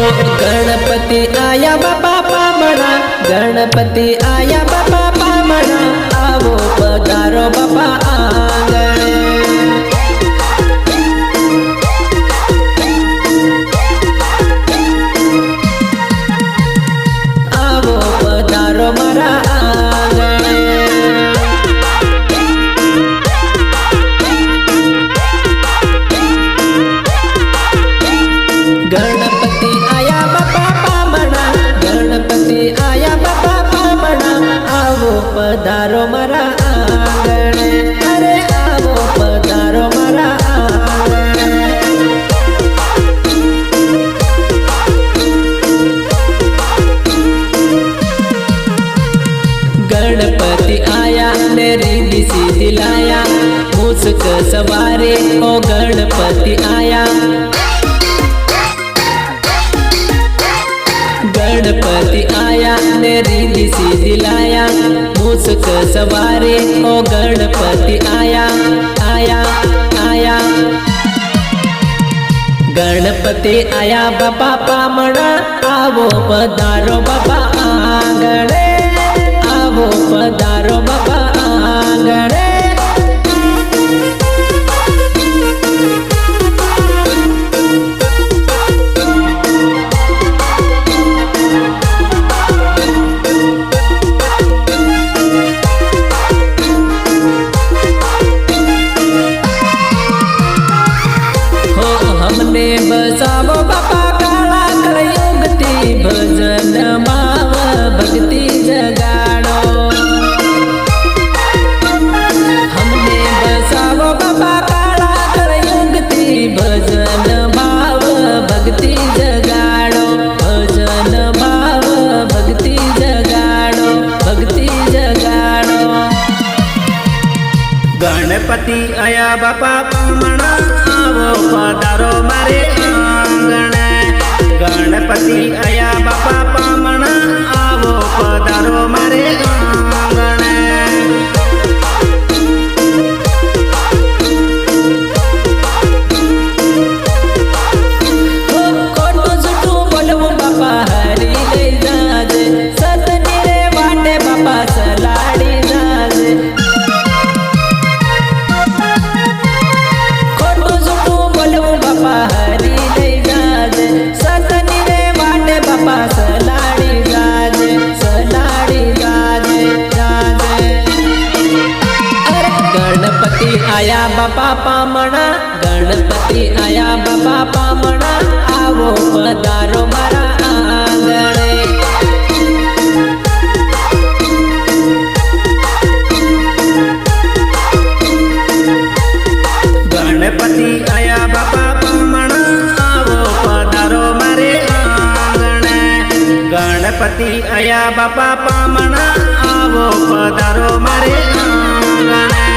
गणपति आया बापा पामणा, गणपति आया बापा पामणा, आवो पधारो बापा आंगणे। आवो पधारो मारा आंगणे। गणपति आया बापा पामणा, गणपति आया बापा पामणा, आवो पधारो मारा आंगणे। अरे आवो पधारो मारा आंगणे। गणपति आया ने रिद्धि सिद्धि लाया, मूसक सवारे ओ गणपति आया। गणपति आया ने रिद्धि सिद्धि लाया, मूसक सवारे ओ गणपति आया आया आया। गणपति आया बापा पामणा, आवो पधारो बापा आंगणे। आवो पधारो बापा आंगणे। हमने बसावो बापा काला कलयुग थी, भजन माव भक्ति जगाड़ो। हमने बसावो बापा काला कलयुग थी, भजन भाव भक्ति जगाड़ो। भजन भाव भक्ति जगाड़ो, भक्ति जगाड़ो। गणपति आया बापा पामणा, आवो पधारो मारे आंगणे। गणपति आया बापा पामणा, आवो पधारो मारे आंगणे। खोटू जुटू बोलवू बापा हरी लई जाजे, सतनी रे वाटे बापा सलाडी जाजे। खोटू जुटू बोलवू बापा हरी लई जाजे, सतनी रे वाटे बापा सलाडी जाजे, सलाडी जाजे जाजे। अरे गणपति आया बापा पामणा, गणपति आया बापा पामणा, आवो पधारो मारा आंगणे। गणपति आया बापा पामणा, आवो पधारो मारे आंगणे। गणपति आया बापा पामणा, आवो पधारो मारे आंगणे।